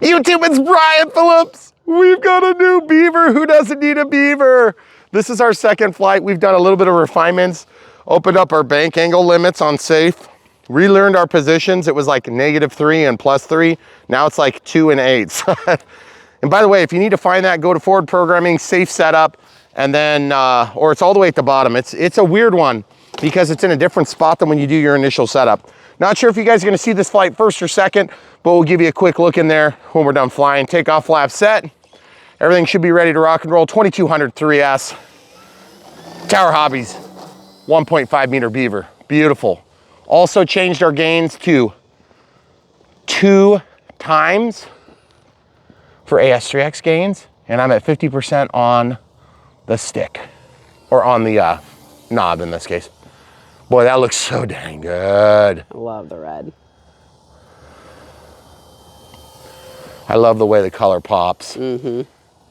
YouTube, it's Brian Phillips. We've got a new Beaver. Who doesn't need a Beaver? This is our second flight. We've done a little bit of refinements, opened up our bank angle limits on safe, relearned our positions. It was like -3 and +3. Now it's like 2 and 8. And by the way, if you need to find that, go to forward programming, safe setup, and then, or it's all the way at the bottom. It's a weird one because it's in a different spot than when you do your initial setup. Not sure if you guys are gonna see this flight first or second, but we'll give you a quick look in there when we're done flying. Takeoff flap set. Everything should be ready to rock and roll. 2200 3S. Tower Hobbies, 1.5 meter Beaver. Beautiful. Also changed our gains to 2 times for AS3X gains, and I'm at 50% on the stick, or on the knob in this case. Boy, that looks so dang good. I love the red. I love the way the color pops. Mm-hmm.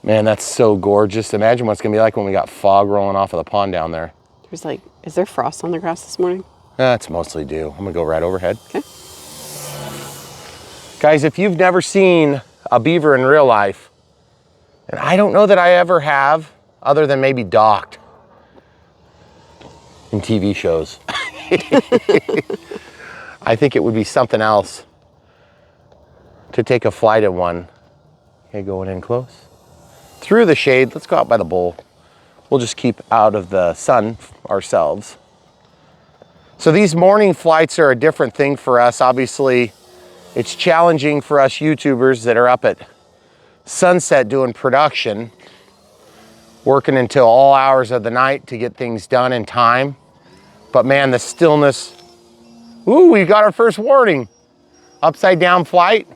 Man, that's so gorgeous. Imagine what it's gonna be like when we got fog rolling off of the pond down there. There's like, is there frost on the grass this morning? It's mostly dew. I'm gonna go right overhead. Okay. Guys, if you've never seen a Beaver in real life, and I don't know that I ever have, other than maybe docked in TV shows. I think it would be something else to take a flight in one. Okay, going in close. Through the shade, let's go out by the bowl. We'll just keep out of the sun ourselves. So these morning flights are a different thing for us. Obviously, it's challenging for us YouTubers that are up at sunset doing production, working until all hours of the night to get things done in time. But man, the stillness. Ooh, we got our first warning. Upside down flight.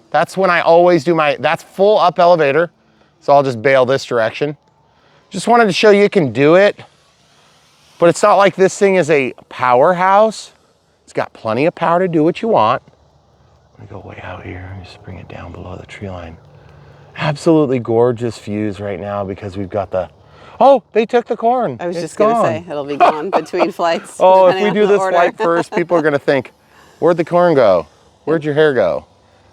That's when I always do that's full up elevator. So I'll just bail this direction. Just wanted to show you can do it, but it's not like this thing is a powerhouse. It's got plenty of power to do what you want. I'm gonna go way out here and just bring it down below the tree line. Absolutely gorgeous views right now because we've got the, oh, they took the corn. I was just gonna say, it'll be gone between flights. Oh, if we do this flight first, people are gonna think, where'd the corn go? Where'd your hair go?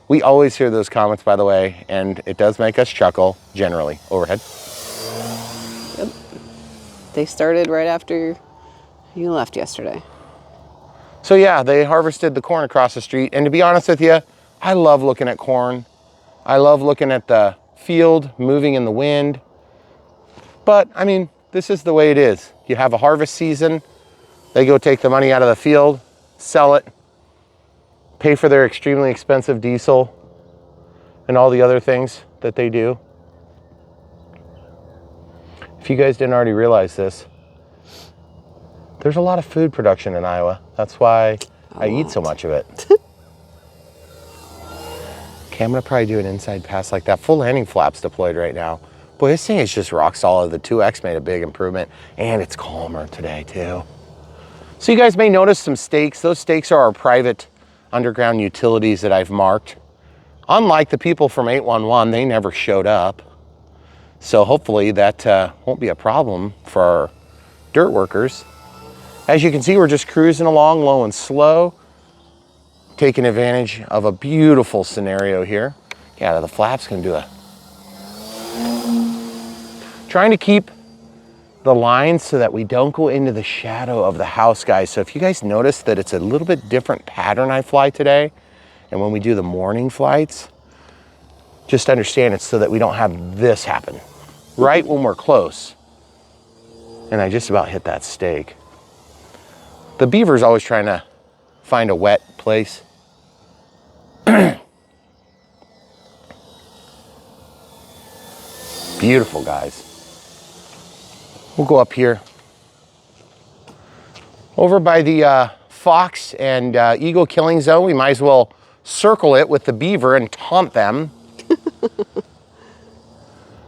We always hear those comments, by the way, and it does make us chuckle, generally. Overhead. Yep. They started right after you left yesterday. So yeah, they harvested the corn across the street, and to be honest with you, I love looking at corn. I love looking at the field moving in the wind. But, I mean, this is the way it is. You have a harvest season, they go take the money out of the field, sell it, pay for their extremely expensive diesel and all the other things that they do. If you guys didn't already realize this, there's a lot of food production in Iowa. That's why I eat so much of it. Okay, I'm gonna probably do an inside pass like that. Full landing flaps deployed right now. Boy, this thing is just rock solid. The 2X made a big improvement, and it's calmer today too. So you guys may notice some stakes. Those stakes are our private underground utilities that I've marked. Unlike the people from 811, they never showed up. So hopefully that won't be a problem for our dirt workers. As you can see, we're just cruising along low and slow, taking advantage of a beautiful scenario here. Yeah, the flap's gonna do trying to keep the lines so that we don't go into the shadow of the house, guys. So if you guys notice that it's a little bit different pattern I fly today, and when we do the morning flights, just understand it's so that we don't have this happen right when we're close. And I just about hit that stake. The Beaver's always trying to find a wet place. Beautiful, guys. We'll go up here. Over by the fox and eagle killing zone, we might as well circle it with the Beaver and taunt them.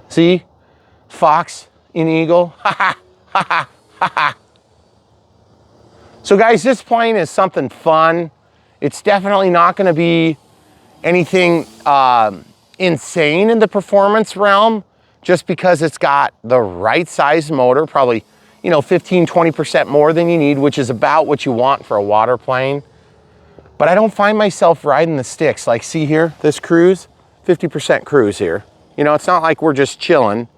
See? Fox and eagle. Ha ha ha ha ha ha. So guys, this plane is something fun. It's definitely not gonna be anything insane in the performance realm, just because it's got the right size motor, probably, you know, 15, 20% more than you need, which is about what you want for a water plane. But I don't find myself riding the sticks. Like, see here, this cruise, 50% cruise here. You know, it's not like we're just chilling.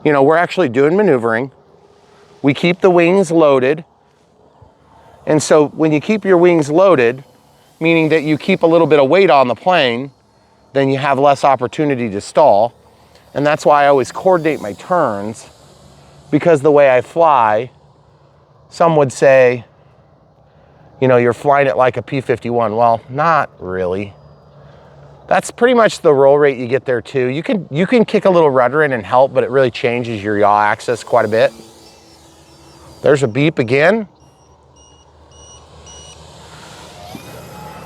You know, we're actually doing maneuvering. We keep the wings loaded. And so when you keep your wings loaded, meaning that you keep a little bit of weight on the plane, then you have less opportunity to stall. And that's why I always coordinate my turns, because the way I fly, some would say, you know, you're flying it like a P-51. Well, not really. That's pretty much the roll rate you get there too. You can kick a little rudder in and help, but it really changes your yaw axis quite a bit. There's a beep again.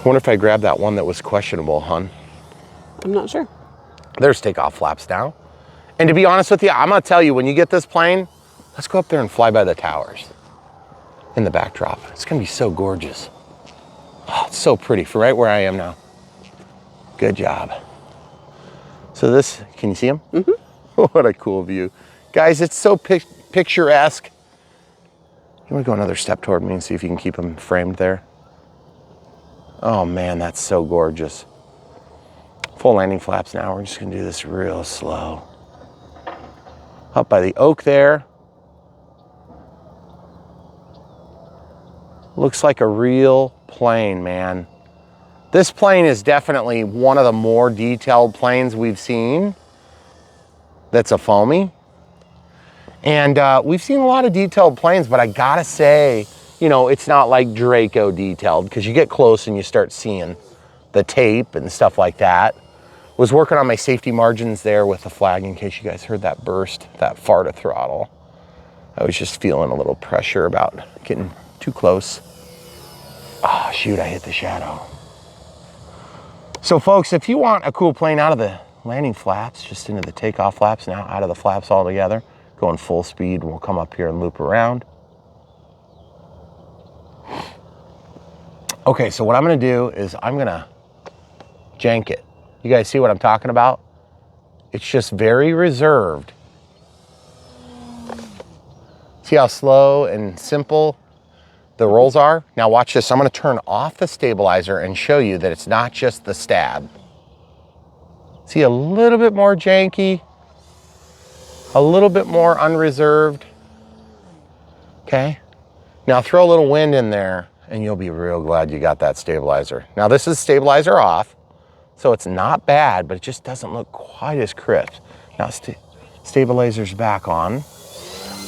Wonder if I grabbed that one that was questionable, hon. I'm not sure. There's takeoff flaps now. And to be honest with you, I'm gonna tell you, when you get this plane, let's go up there and fly by the towers in the backdrop. It's gonna be so gorgeous. Oh, it's so pretty for right where I am now. Good job. So this, can you see him? Mm-hmm. What a cool view. Guys, it's so picturesque. You wanna go another step toward me and see if you can keep him framed there? Oh man, that's so gorgeous. Full landing flaps now. We're just gonna do this real slow. Up by the oak there. Looks like a real plane, man. This plane is definitely one of the more detailed planes we've seen. That's a foamy. And we've seen a lot of detailed planes, but I gotta say, you know, it's not like Draco detailed, because you get close and you start seeing the tape and stuff like that. Was working on my safety margins there with the flag, in case you guys heard that burst, that far to throttle. I was just feeling a little pressure about getting too close. Oh, shoot, I hit the shadow. So folks, if you want a cool plane out of the landing flaps, just into the takeoff flaps, now out of the flaps altogether, going full speed, we'll come up here and loop around. Okay, so what I'm gonna do is I'm gonna jank it. You guys see what I'm talking about? It's just very reserved. See how slow and simple the rolls are? Now watch this. I'm gonna turn off the stabilizer and show you that it's not just the stab. See, a little bit more janky, a little bit more unreserved. Okay? Now throw a little wind in there and you'll be real glad you got that stabilizer. Now this is stabilizer off, so it's not bad, but it just doesn't look quite as crisp. Now stabilizer's back on.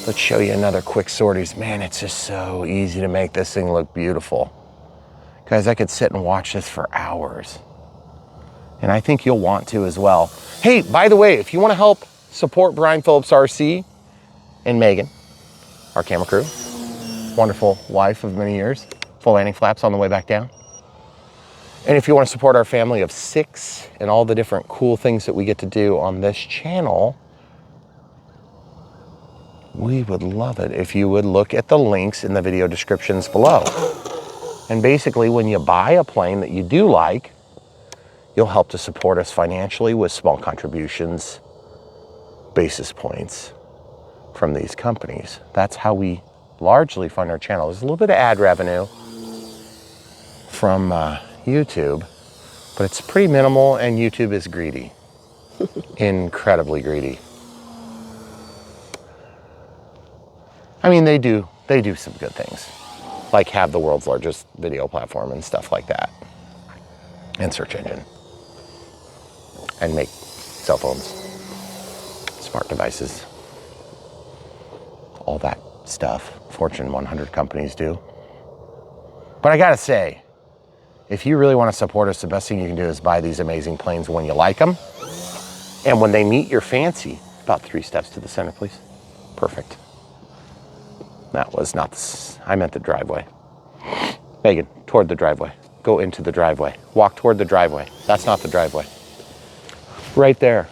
Let's show you another quick sorties. Man, it's just so easy to make this thing look beautiful. Guys, I could sit and watch this for hours. And I think you'll want to as well. Hey, by the way, if you wanna help support Brian Phillips RC and Megan, our camera crew, wonderful wife of many years, full landing flaps on the way back down. And if you want to support our family of 6 and all the different cool things that we get to do on this channel, we would love it if you would look at the links in the video descriptions below. And basically, when you buy a plane that you do like, you'll help to support us financially with small contributions, basis points from these companies. That's how we largely fund our channel. There's a little bit of ad revenue from YouTube, but it's pretty minimal, and YouTube is greedy. Incredibly greedy. I mean, they do some good things, like have the world's largest video platform and stuff like that, and search engine, and make cell phones, smart devices, all that stuff. Fortune 100 companies do. But I gotta say, if you really want to support us, the best thing you can do is buy these amazing planes when you like them. And when they meet your fancy, about 3 steps to the center, please. Perfect. That was not, I meant the driveway. Megan, toward the driveway. Go into the driveway. Walk toward the driveway. That's not the driveway. Right there.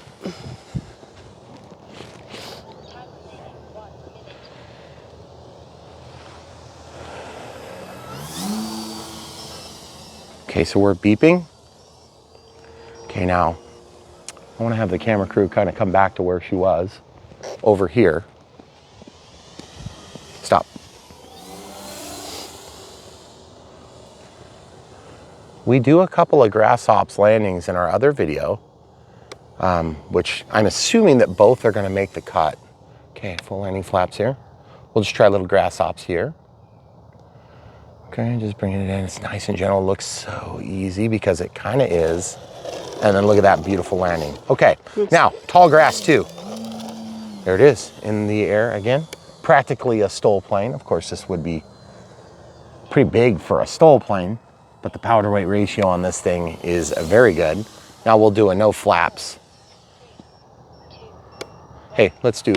Okay, so we're beeping. Okay, now I want to have the camera crew kind of come back to where she was, over here. Stop. We do a couple of grass hops landings in our other video, which I'm assuming that both are gonna make the cut. Okay, full landing flaps here. We'll just try little grass hops here. Okay, just bringing it in. It's nice and gentle. It looks so easy because it kind of is. And then look at that beautiful landing. Okay, now tall grass too. There it is in the air again. Practically a stole plane. Of course, this would be pretty big for a stole plane, but the power to weight ratio on this thing is very good. Now we'll do a no flaps. Hey, let's do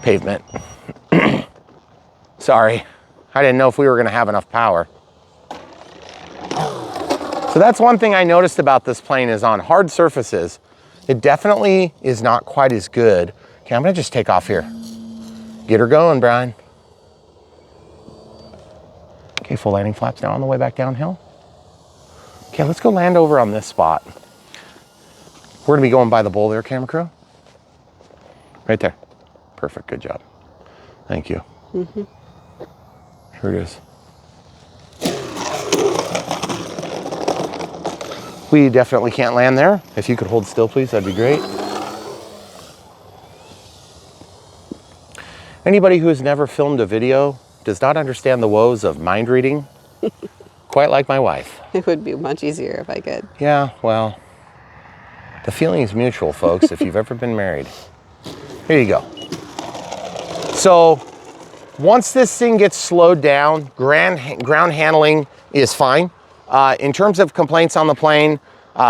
pavement. Sorry, I didn't know if we were gonna have enough power. So that's one thing I noticed about this plane is on hard surfaces, it definitely is not quite as good. Okay, I'm gonna just take off here. Get her going, Brian. Okay, full landing flaps now on the way back downhill. Okay, let's go land over on this spot. We're gonna be going by the bowl there, camera crew. Right there. Perfect, good job. Thank you. Here it is. We definitely can't land there. If you could hold still, please, that'd be great. Anybody who has never filmed a video does not understand the woes of mind reading, quite like my wife. It would be much easier if I could. Yeah, well, the feeling is mutual, folks, if you've ever been married. Here you go. So, once this thing gets slowed down, ground handling is fine. In terms of complaints on the plane,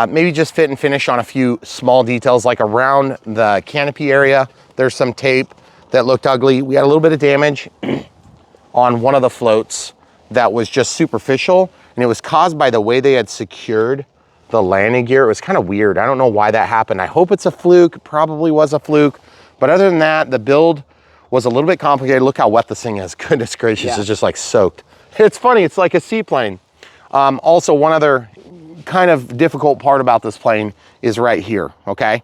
maybe just fit and finish on a few small details, like around the canopy area, there's some tape that looked ugly. We had a little bit of damage on one of the floats that was just superficial, and it was caused by the way they had secured the landing gear. It was kind of weird. I don't know why that happened. I hope it's a fluke. It probably was a fluke. But other than that, the build was a little bit complicated. Look how wet this thing is. Goodness gracious, Yeah. it's just like soaked. It's funny, it's like a seaplane. Also, one other kind of difficult part about this plane is right here, okay?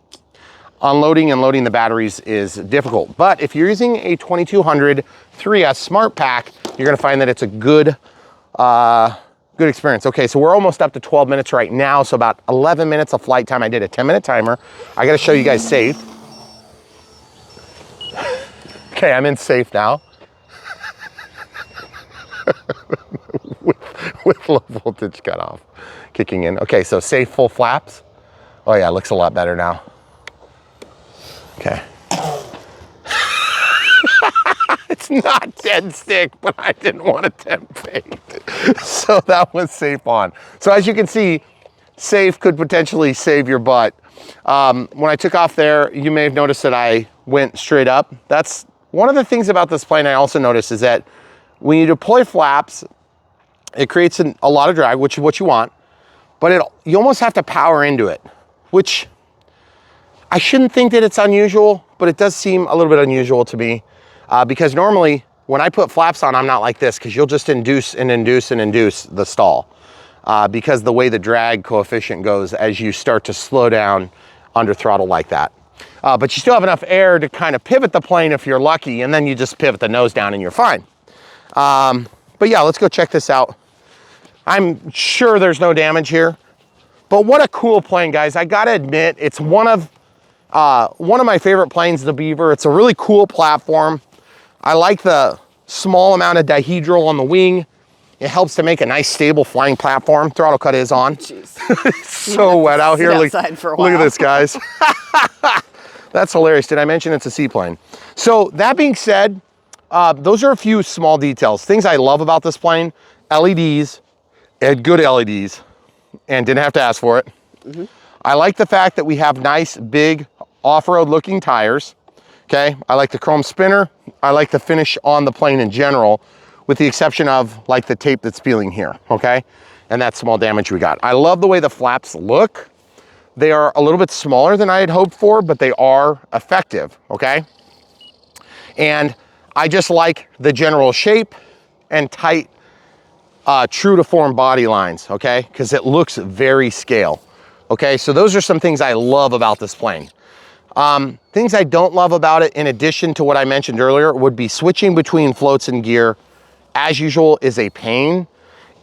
Unloading and loading the batteries is difficult. But if you're using a 2200 3S Smart Pack, you're gonna find that it's a good experience. Okay, so we're almost up to 12 minutes right now, so about 11 minutes of flight time. I did a 10-minute timer. I gotta show you guys safe. Okay, I'm in safe now. with low voltage cutoff kicking in. Okay, so safe full flaps. Oh yeah, it looks a lot better now. Okay. It's not dead stick, but I didn't want to tempt fate. So that was safe on. So as you can see, safe could potentially save your butt. When I took off there, you may have noticed that I went straight up. That's one of the things about this plane I also noticed is that when you deploy flaps, it creates a lot of drag, which is what you want, but you almost have to power into it, which I shouldn't think that it's unusual, but it does seem a little bit unusual to me because normally when I put flaps on, I'm not like this because you'll just induce and induce and induce the stall because the way the drag coefficient goes as you start to slow down under throttle like that. But you still have enough air to kind of pivot the plane if you're lucky, and then you just pivot the nose down and you're fine. But yeah, let's go check this out. I'm sure there's no damage here, but what a cool plane, guys. I gotta admit, it's one of my favorite planes, the Beaver. It's a really cool platform. I like the small amount of dihedral on the wing. It helps to make a nice stable flying platform. Throttle cut is on. It's so wet out here. Look at this, guys. That's hilarious. Did I mention it's a seaplane? So that being said, those are a few small details. Things I love about this plane: LEDs, it had good LEDs, and didn't have to ask for it. I like the fact that we have nice, big, off-road looking tires. Okay, I like the chrome spinner. I like the finish on the plane in general, with the exception of like the tape that's peeling here, okay? And that small damage we got. I love the way the flaps look. They are a little bit smaller than I had hoped for, but they are effective, okay? And I just like the general shape and tight, true to form body lines, okay? Because it looks very scale, okay? So those are some things I love about this plane. Things I don't love about it, in addition to what I mentioned earlier, would be switching between floats and gear, as usual, is a pain.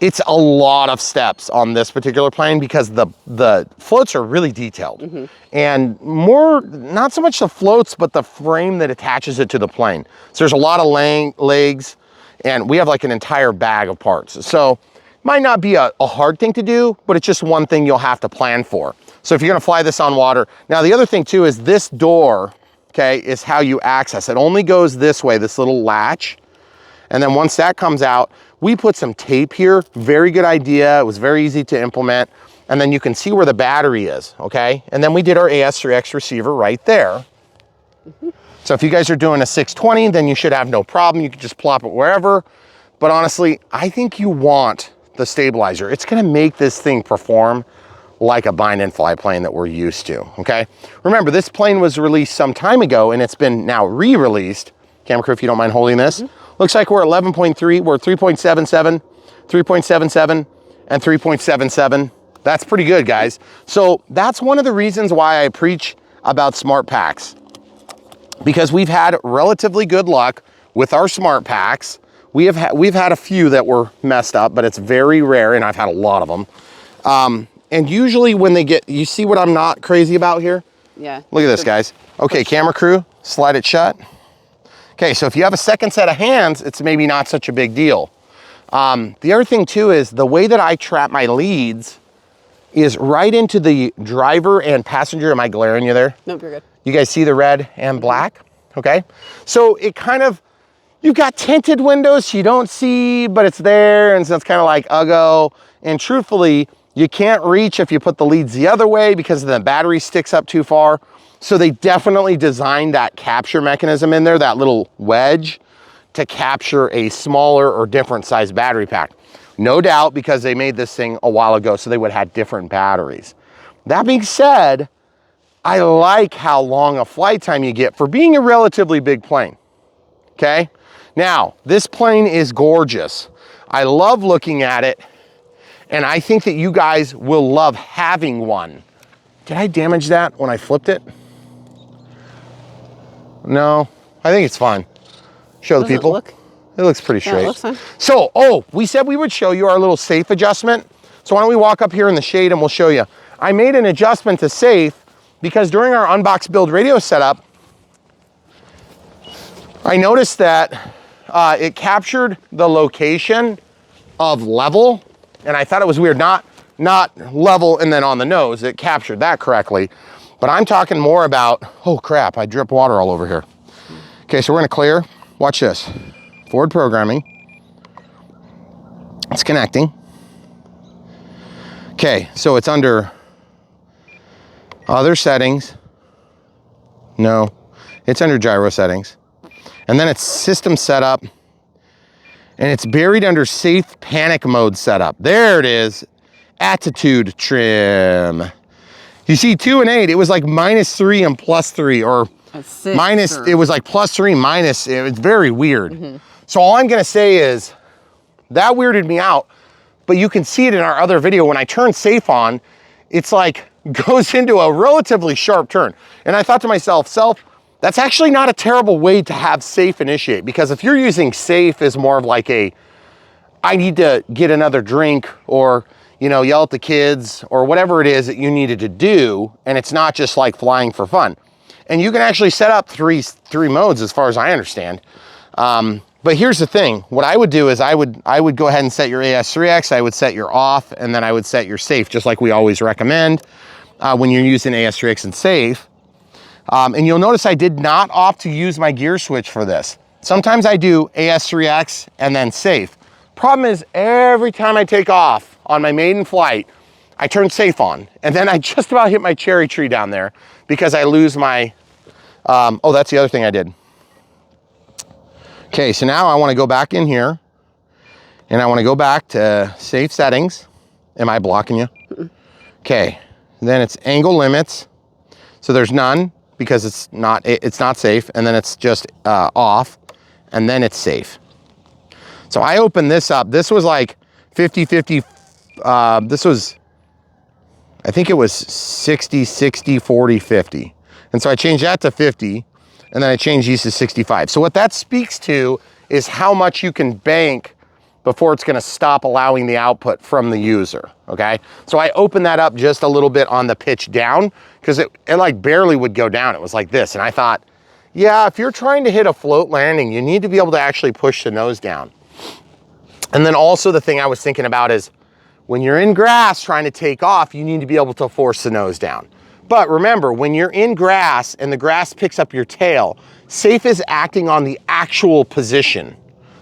It's a lot of steps on this particular plane because the floats are really detailed. And more, not so much the floats, but the frame that attaches it to the plane. So there's a lot of legs, and we have like an entire bag of parts. So might not be a hard thing to do, but it's just one thing you'll have to plan for. So if you're gonna fly this on water. Now the other thing too is this door, okay, is how you access. It only goes this way, this little latch. And then once that comes out, we put some tape here. Very good idea. It was very easy to implement. And then you can see where the battery is, okay? And then we did our AS3X receiver right there. So if you guys are doing a 620, then you should have no problem. You can just plop it wherever. But honestly, I think you want the stabilizer. It's gonna make this thing perform like a bind and fly plane that we're used to, okay? Remember, this plane was released some time ago and it's been now re-released. Camera crew, if you don't mind holding this. Looks like we're 11.3, we're 3.77, 3.77, and 3.77. That's pretty good, guys. So that's one of the reasons why I preach about smart packs, because we've had relatively good luck with our smart packs. We've had a few that were messed up, but it's very rare, and I've had a lot of them. And usually when they get, you see what I'm not crazy about here? Yeah. Look at this, guys. Okay, camera crew, slide it shut. Okay, so if you have a second set of hands, it's maybe not such a big deal. The other thing too is the way that I trap my leads is right into the driver and passenger. Am I glaring you there? Nope, you're good. You guys see the red and black? Okay, so it kind of, you've got tinted windows so you don't see, but it's there, and so it's kind of like uggo. And truthfully, you can't reach if you put the leads the other way because the battery sticks up too far. So they definitely designed that capture mechanism in there, that little wedge, to capture a smaller or different size battery pack. No doubt, because they made this thing a while ago, so they would have different batteries. That being said, I like how long a flight time you get for being a relatively big plane, okay? Now, this plane is gorgeous. I love looking at it, and I think that you guys will love having one. Did I damage that when I flipped it? No, I think it's fine. Show the people. It looks pretty straight. Yeah, it looks fine. So, we said we would show you our little safe adjustment. So why don't we walk up here in the shade and we'll show you. I made an adjustment to safe because during our unbox build radio setup, I noticed that it captured the location of level, and I thought it was weird. Not level and then on the nose. It captured that correctly. But I'm talking more about, oh crap, I drip water all over here. Okay, so we're gonna clear. Watch this. Forward programming. It's connecting. Okay, so it's under other settings. No, it's under gyro settings. And then it's system setup. And it's buried under safe panic mode setup. There it is. Attitude trim. You see 2 and 8, it was like -3 and +3, or minus, it was like +3 minus, it was very weird. So all I'm gonna say is, that weirded me out, but you can see it in our other video. When I turn safe on, it's like, goes into a relatively sharp turn. And I thought to myself, that's actually not a terrible way to have safe initiate, because if you're using safe as more of like a, I need to get another drink, or you know, yell at the kids, or whatever it is that you needed to do, and it's not just like flying for fun. And you can actually set up three modes as far as I understand. But here's the thing, what I would do is I would go ahead and set your AS3X, I would set your off, and then I would set your safe, just like we always recommend when you're using AS3X and safe. And you'll notice I did not opt to use my gear switch for this. Sometimes I do AS3X and then safe. Problem is, every time I take off on my maiden flight, I turn safe on, and then I just about hit my cherry tree down there because I lose my, oh, that's the other thing I did. Okay, so now I wanna go back in here, and I wanna go back to safe settings. Am I blocking you? Okay, then it's angle limits. So there's none, because it's not safe, and then it's just off, and then it's safe. So I opened this up. This was like 50-50. This was, I think it was 60-60, 40-50. And so I changed that to 50, and then I changed these to 65. So what that speaks to is how much you can bank before it's gonna stop allowing the output from the user, okay? So I opened that up just a little bit on the pitch down because it like barely would go down. It was like this. And I thought, yeah, if you're trying to hit a float landing, you need to be able to actually push the nose down. And then also the thing I was thinking about is when you're in grass trying to take off, you need to be able to force the nose down. But remember, when you're in grass and the grass picks up your tail, Safe is acting on the actual position,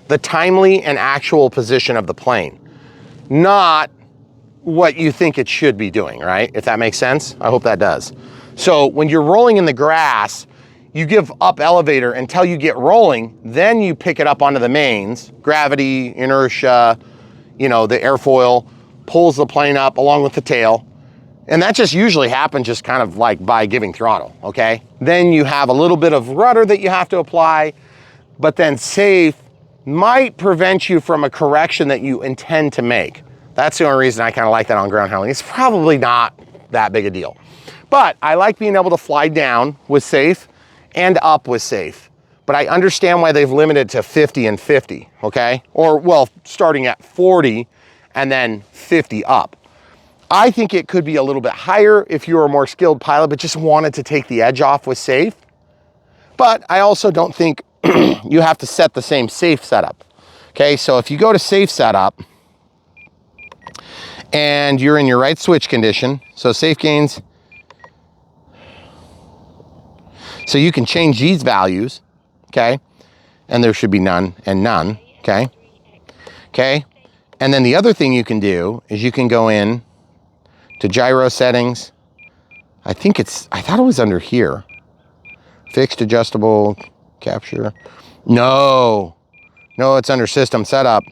the timely and actual position of the plane, not what you think it should be doing, right? If that makes sense, I hope that does. So when you're rolling in the grass, you give up elevator until you get rolling, then you pick it up onto the mains. Gravity, inertia, you know, the airfoil pulls the plane up along with the tail. And that just usually happens just kind of like by giving throttle, okay? Then you have a little bit of rudder that you have to apply, but then Safe might prevent you from a correction that you intend to make. That's the only reason I kind of like that on ground handling. It's probably not that big a deal. But I like being able to fly down with Safe and up with Safe. But I understand why they've limited to 50 and 50, okay? Or, well, starting at 40 and then 50 up. I think it could be a little bit higher if you were a more skilled pilot, but just wanted to take the edge off with Safe. But I also don't think you have to set the same Safe setup. Okay, so if you go to Safe setup and you're in your right switch condition, so Safe gains, so you can change these values, okay? And there should be none and none, okay? Okay, and then the other thing you can do is you can go in to gyro settings. I thought it was under here. Fixed adjustable capture. No, it's under system setup.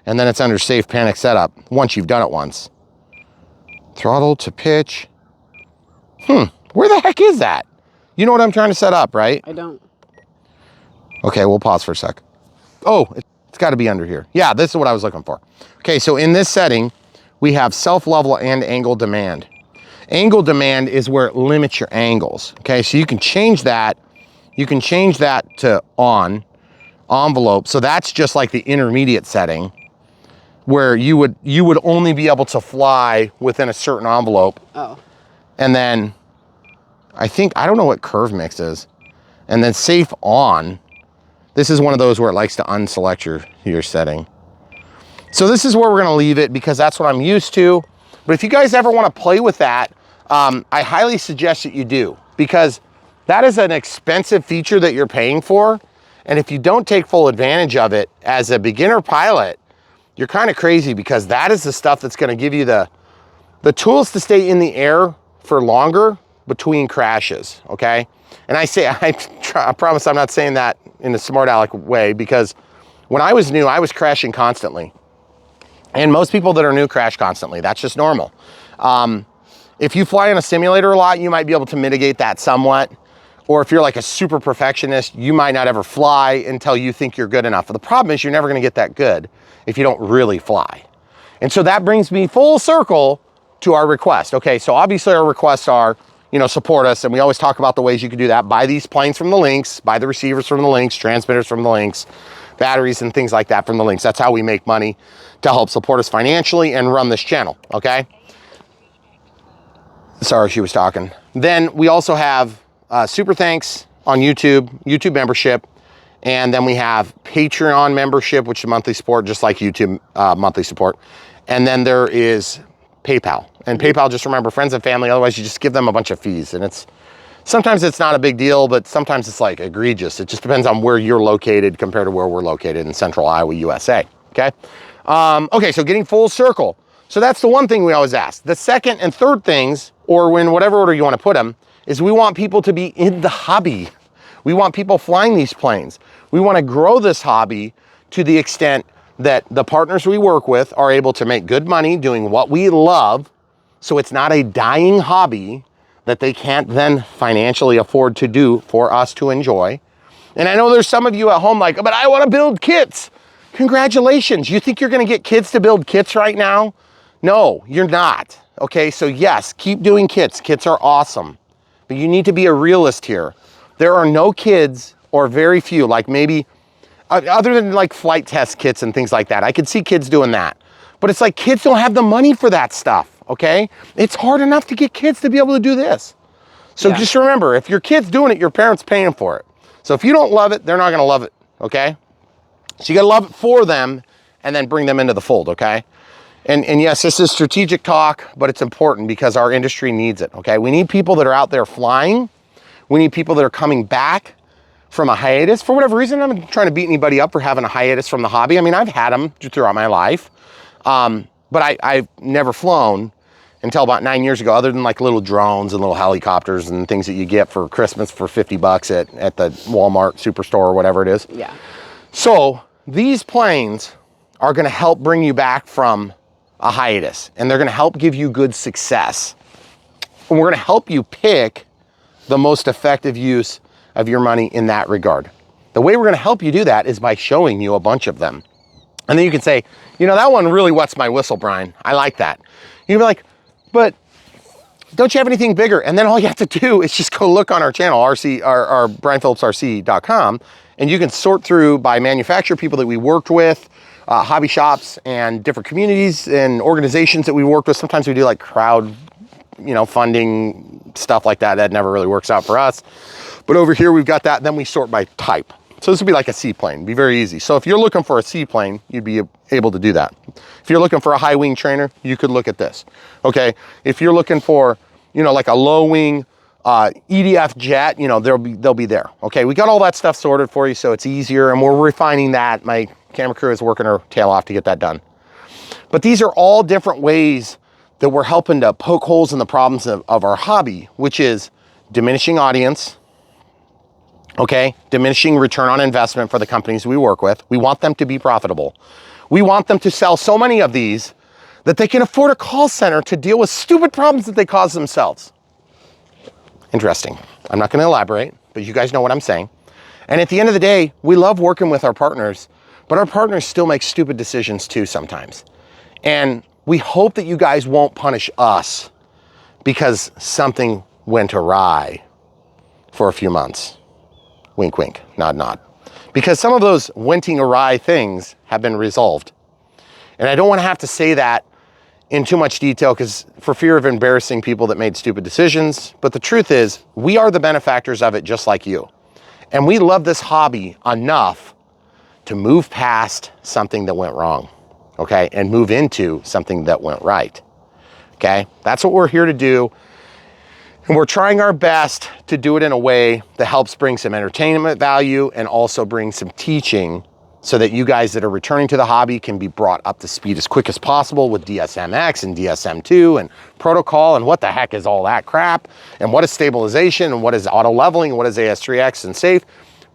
And then it's under Safe panic setup once you've done it once. Throttle to pitch. Where the heck is that? You know what I'm trying to set up, right? I don't. Okay, we'll pause for a sec. Oh, it's got to be under here. Yeah, this is what I was looking for. Okay, so in this setting, we have self-level and angle demand. Angle demand is where it limits your angles. Okay, so you can change that. You can change that to on, envelope. So that's just like the intermediate setting where you would only be able to fly within a certain envelope. Oh. And then I don't know what curve mix is. And then Safe on. This is one of those where it likes to unselect your setting. So this is where we're gonna leave it because that's what I'm used to. But if you guys ever wanna play with that, I highly suggest that you do because that is an expensive feature that you're paying for. And if you don't take full advantage of it as a beginner pilot, you're kind of crazy because that is the stuff that's gonna give you the tools to stay in the air for longer between crashes, okay? And I promise I'm not saying that in a smart aleck way because when I was new, I was crashing constantly. And most people that are new crash constantly. That's just normal. If you fly in a simulator a lot, you might be able to mitigate that somewhat. Or if you're like a super perfectionist, you might not ever fly until you think you're good enough. But the problem is you're never gonna get that good if you don't really fly. And so that brings me full circle to our request. Okay, so obviously our requests are, support us. And we always talk about the ways you can do that. Buy these planes from the links, buy the receivers from the links, transmitters from the links, batteries and things like that from the links. That's how we make money to help support us financially and run this channel, okay? Sorry, she was talking. Then we also have super thanks on YouTube membership. And then we have Patreon membership, which is monthly support, just like YouTube monthly support. And then there is PayPal. And PayPal, just remember, friends and family, otherwise you just give them a bunch of fees. And sometimes it's not a big deal, but sometimes it's like egregious. It just depends on where you're located compared to where we're located in central Iowa, USA, okay? Okay, so getting full circle. So that's the one thing we always ask. The second and third things, or in whatever order you want to put them, is we want people to be in the hobby. We want people flying these planes. We want to grow this hobby to the extent that the partners we work with are able to make good money doing what we love, so it's not a dying hobby that they can't then financially afford to do for us to enjoy. And I know there's some of you at home like, but I want to build kits. Congratulations. You think you're going to get kids to build kits right now? No, you're not. Okay, so yes, keep doing kits. Kits are awesome. But you need to be a realist here. There are no kids, or very few, like maybe other than like flight test kits and things like that. I could see kids doing that. But it's like kids don't have the money for that stuff, okay? It's hard enough to get kids to be able to do this. So just remember, if your kid's doing it, your parents paying for it. So if you don't love it, they're not gonna love it, okay? So you gotta love it for them and then bring them into the fold, okay? And yes, this is strategic talk, but it's important because our industry needs it, okay? We need people that are out there flying. We need people that are coming back from a hiatus. For whatever reason, I'm not trying to beat anybody up for having a hiatus from the hobby. I mean, I've had them throughout my life. But I've never flown until about 9 years ago, other than like little drones and little helicopters and things that you get for Christmas for 50 bucks at the Walmart Superstore or whatever it is. Yeah. So these planes are gonna help bring you back from a hiatus, and they're gonna help give you good success. And we're gonna help you pick the most effective use of your money in that regard. The way we're gonna help you do that is by showing you a bunch of them. And then you can say, you know, that one really wets my whistle, Brian. I like that. You'd be like, but don't you have anything bigger? And then all you have to do is just go look on our channel, our BrianPhillipsRC.com, and you can sort through by manufacturer, people that we worked with, hobby shops, and different communities and organizations that we worked with. Sometimes we do like crowd, you know, funding, stuff like that. That never really works out for us. But over here, we've got that. Then we sort by type. So this would be like a seaplane, be very easy. So if you're looking for a seaplane, you'd be able to do that. If you're looking for a high wing trainer, you could look at this, okay? If you're looking for, you know, like a low wing EDF jet, you know, they'll be there, okay? We got all that stuff sorted for you so it's easier, and we're refining that. My camera crew is working her tail off to get that done. But these are all different ways that we're helping to poke holes in the problems of our hobby, which is diminishing audience, okay? Diminishing return on investment for the companies we work with. We want them to be profitable. We want them to sell so many of these that they can afford a call center to deal with stupid problems that they cause themselves. Interesting. I'm not gonna elaborate, but you guys know what I'm saying. And at the end of the day, we love working with our partners, but our partners still make stupid decisions too sometimes. And we hope that you guys won't punish us because something went awry for a few months. Wink, wink, nod, nod. Because some of those wenting awry things have been resolved. And I don't want to have to say that in too much detail because for fear of embarrassing people that made stupid decisions. But the truth is, we are the benefactors of it just like you. And we love this hobby enough to move past something that went wrong, okay? And move into something that went right, okay? That's what we're here to do. And we're trying our best to do it in a way that helps bring some entertainment value and also bring some teaching so that you guys that are returning to the hobby can be brought up to speed as quick as possible with DSMX and DSM2 and protocol and what the heck is all that crap and what is stabilization and what is auto leveling and what is AS3X and safe.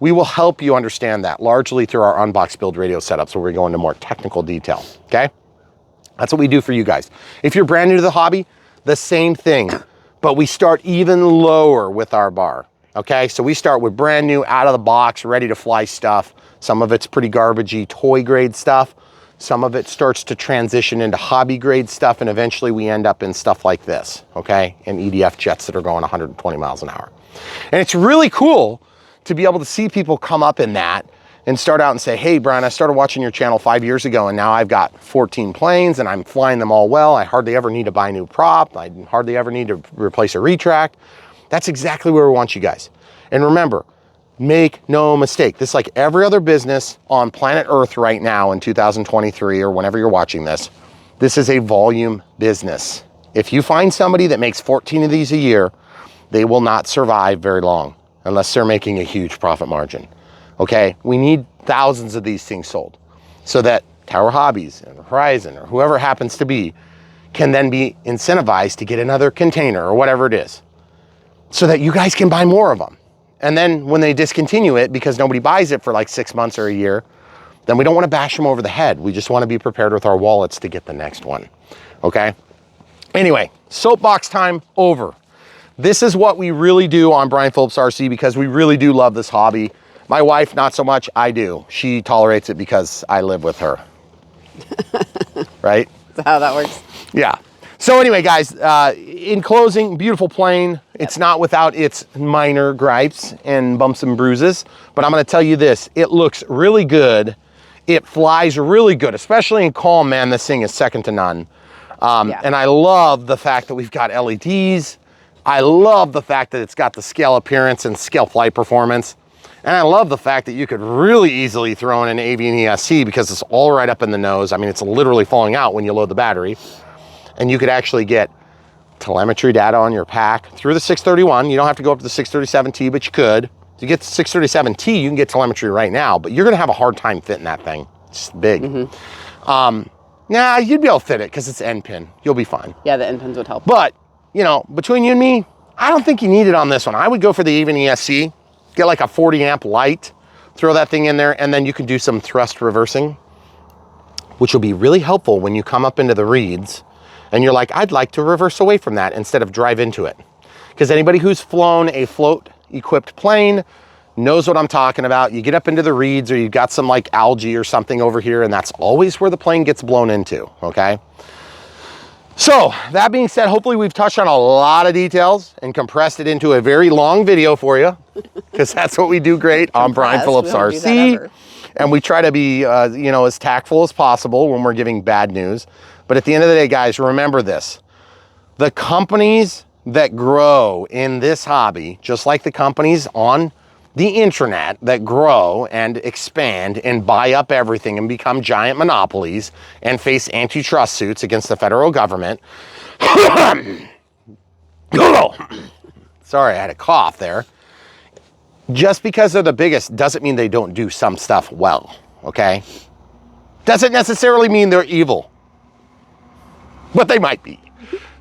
We will help you understand that largely through our unbox build radio setups where we go into more technical detail, okay? That's what we do for you guys. If you're brand new to the hobby, the same thing. But we start even lower with our bar, okay? So we start with brand new, out of the box, ready to fly stuff. Some of it's pretty garbagey, toy grade stuff. Some of it starts to transition into hobby grade stuff, and eventually we end up in stuff like this, okay? And EDF jets that are going 120 miles an hour. And it's really cool to be able to see people come up in that and start out and say, hey, Brian, I started watching your channel 5 years ago and now I've got 14 planes and I'm flying them all well. I hardly ever need to buy a new prop. I hardly ever need to replace a retract. That's exactly where we want you guys. And remember, make no mistake. This is like every other business on planet Earth right now in 2023 or whenever you're watching this. This is a volume business. If you find somebody that makes 14 of these a year, they will not survive very long unless they're making a huge profit margin. Okay, we need thousands of these things sold so that Tower Hobbies and Horizon or whoever it happens to be can then be incentivized to get another container or whatever it is so that you guys can buy more of them. And then when they discontinue it because nobody buys it for like 6 months or a year, then we don't want to bash them over the head. We just want to be prepared with our wallets to get the next one, okay? Anyway, soapbox time over. This is what we really do on Brian Phillips RC because we really do love this hobby. My wife, not so much, I do. She tolerates it because I live with her, right? That's how that works. Yeah. So anyway, guys, in closing, beautiful plane. It's not without its minor gripes and bumps and bruises, but I'm gonna tell you this, it looks really good. It flies really good, especially in calm, man, this thing is second to none. And I love the fact that we've got LEDs. I love the fact that it's got the scale appearance and scale flight performance. And I love the fact that you could really easily throw in an avian ESC because it's all right up in the nose. I mean, it's literally falling out when you load the battery. And you could actually get telemetry data on your pack through the 631. You don't have to go up to the 637T, but you could. To get the 637T, you can get telemetry right now, but you're gonna have a hard time fitting that thing. It's big. Nah, you'd be able to fit it because it's end pin. You'll be fine. Yeah, the end pins would help. But, you know, between you and me, I don't think you need it on this one. I would go for the avian ESC, get like a 40 amp light, throw that thing in there, and then you can do some thrust reversing, which will be really helpful when you come up into the reeds and you're like, I'd like to reverse away from that instead of drive into it. Because anybody who's flown a float equipped plane knows what I'm talking about. You get up into the reeds or you've got some like algae or something over here, and that's always where the plane gets blown into, okay? So that being said, hopefully we've touched on a lot of details and compressed it into a very long video for you, because that's what we do great on Brian Phillips RC. And we try to be, you know, as tactful as possible when we're giving bad news. But at the end of the day, guys, remember this. The companies that grow in this hobby, just like the companies on the internet that grow and expand and buy up everything and become giant monopolies and face antitrust suits against the federal government. Sorry, I had a cough there. Just because they're the biggest doesn't mean they don't do some stuff well, okay? Doesn't necessarily mean they're evil, but they might be.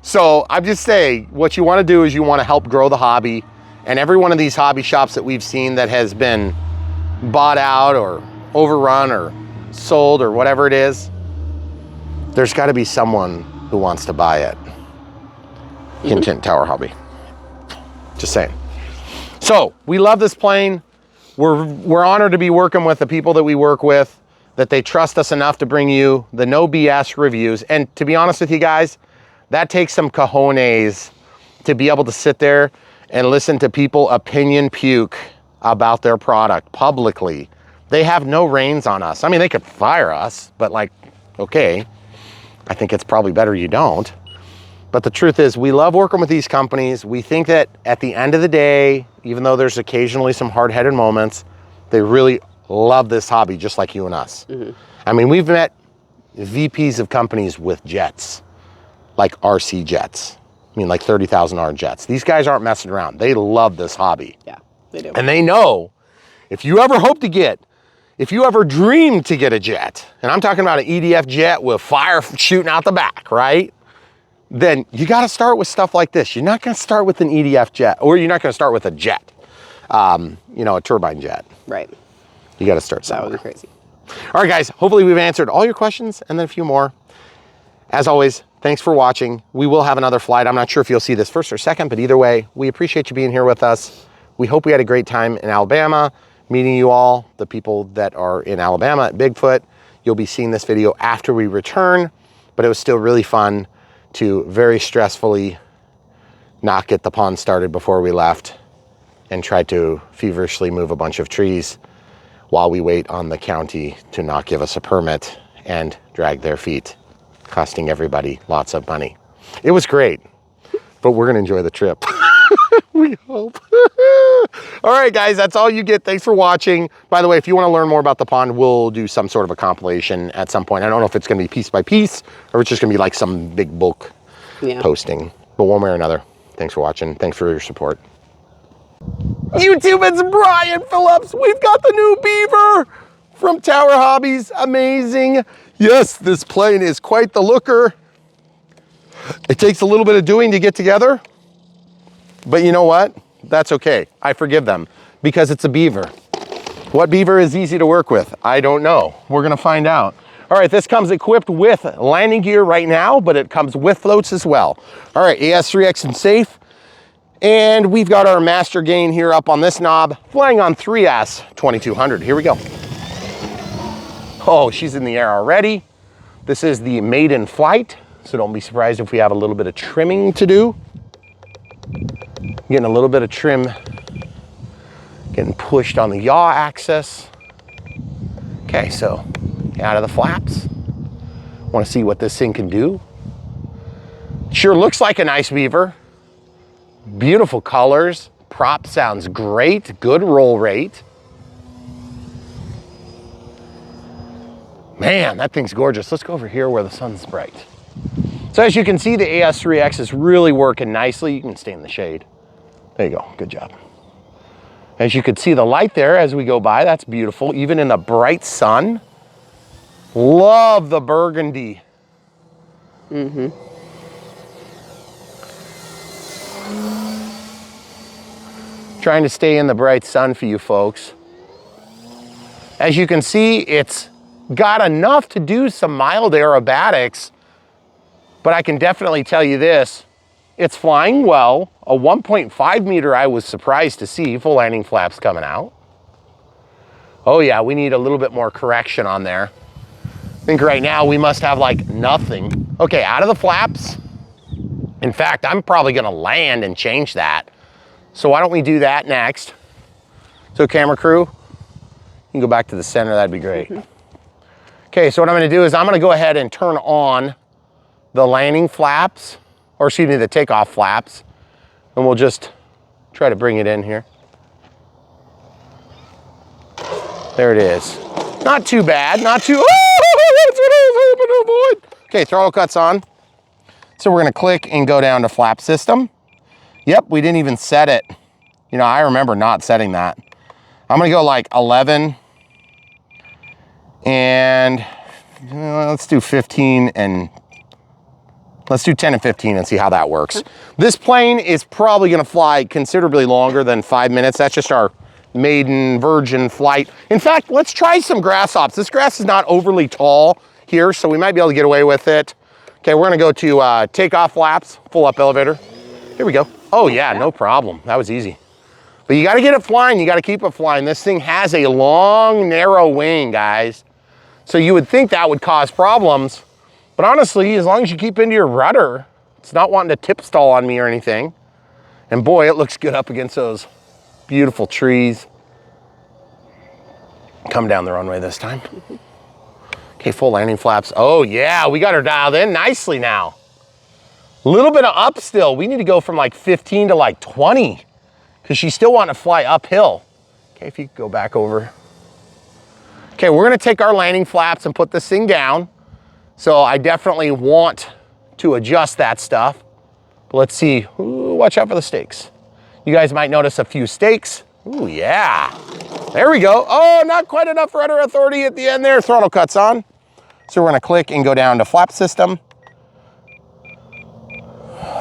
So I'm just saying, what you want to do is you want to help grow the hobby. And every one of these hobby shops that we've seen that has been bought out or overrun or sold or whatever it is, there's got to be someone who wants to buy it. Hint, Tower Hobby. Just saying. So we love this plane. We're honored to be working with the people that we work with, that they trust us enough to bring you the no BS reviews. And to be honest with you guys, that takes some cojones to be able to sit there and listen to people opinion puke about their product publicly. They have no reins on us. I mean, they could fire us, but like, okay, I think it's probably better you don't. But the truth is, we love working with these companies. We think that at the end of the day, even though there's occasionally some hard-headed moments, they really love this hobby just like you and us. I mean, we've met VPs of companies with jets, like RC jets. I mean, like 30,000 R jets. These guys aren't messing around. They love this hobby. Yeah, they do. And they know if you ever hope to get, if you ever dream to get a jet, and I'm talking about an EDF jet with fire shooting out the back, right? Then you got to start with stuff like this. You're not going to start with an EDF jet, or you're not going to start with a jet, you know, a turbine jet. Right. You got to start somewhere. That would be crazy. All right, guys, hopefully we've answered all your questions and then a few more. As always, thanks for watching. We will have another flight. I'm not sure if you'll see this first or second, but either way, we appreciate you being here with us. We hope we had a great time in Alabama, meeting you all, the people that are in Alabama at Bigfoot. You'll be seeing this video after we return, but it was still really fun to very stressfully not get the pond started before we left and try to feverishly move a bunch of trees while we wait on the county to not give us a permit and drag their feet, costing everybody lots of money. It was great, but we're gonna enjoy the trip. We hope. All right, guys, that's all you get. Thanks for watching. By the way, if you want to learn more about the pond, we'll do some sort of a compilation at some point. I don't know if it's gonna be piece by piece or it's just gonna be like some big bulk posting, but one way or another. Thanks for watching. Thanks for your support. YouTube, it's Brian Phillips. We've got the new Beaver from Tower Hobbies. Amazing. Yes, this plane is quite the looker. It takes a little bit of doing to get together, but you know what? That's okay. I forgive them because it's a Beaver. What Beaver is easy to work with? I don't know. We're gonna find out. All right, this comes equipped with landing gear right now, but it comes with floats as well. All right, AS3X and safe. And we've got our master gain here up on this knob, flying on 3S 2200. Here we go. Oh, she's in the air already. This is the Maiden flight. so don't be surprised if we have a little bit of trimming to do. Getting a little bit of trim, getting pushed on the yaw axis. Okay, so out of the flaps. Want to see what this thing can do. Sure looks like a nice beaver. Beautiful colors. Prop sounds great. Good roll rate. Man, that thing's gorgeous. Let's go over here where the sun's bright. So as you can see, the AS3X is really working nicely. You can stay in the shade. There you go, good job. As you can see the light there as we go by, that's beautiful. Even in the bright sun. Love the burgundy. Trying to stay in the bright sun for you folks. As you can see, it's got enough to do some mild aerobatics, but I can definitely tell you this, it's flying well. A 1.5 meter, I was surprised to see full landing flaps coming out. Oh yeah, we need a little bit more correction on there. I think right now we must have like nothing. Okay, out of the flaps. In fact, I'm probably gonna land and change that. So why don't we do that next? So camera crew, you can go back to the center, that'd be great. Okay, so what I'm gonna do is I'm gonna go ahead and turn on the landing flaps, or excuse me, the takeoff flaps, and we'll just try to bring it in here. There it is. Not too bad, not too, oh, that's what I was hoping to avoid. Okay, throttle cuts on. So we're gonna click and go down to flap system. Yep, we didn't even set it. You know, I remember not setting that. I'm gonna go like 11, and let's do 15 and let's do 10 and 15 and see how that works. Okay. This plane is probably gonna fly considerably longer than 5 minutes. That's just our maiden virgin flight. In fact, let's try some grass hops. This grass is not overly tall here, so we might be able to get away with it. Okay, we're gonna go to takeoff flaps, full up elevator. Here we go. Oh yeah, no problem. That was easy. But you gotta get it flying, you gotta keep it flying. This thing has a long, narrow wing, guys. So you would think that would cause problems, but honestly, as long as you keep into your rudder, it's not wanting to tip stall on me or anything. And boy, it looks good up against those beautiful trees. Come down the runway this time. Okay, full landing flaps. Oh yeah, we got her dialed in nicely now. A little bit of up still. We need to go from like 15 to like 20 because she's still wanting to fly uphill. Okay, if you could go back over. Okay, we're gonna take our landing flaps and put this thing down. So I definitely want to adjust that stuff. But let's see, ooh, watch out for the stakes. You guys might notice a few stakes. Ooh, yeah. There we go. Oh, not quite enough rudder authority at the end there. Throttle cuts on. So we're gonna click and go down to flap system.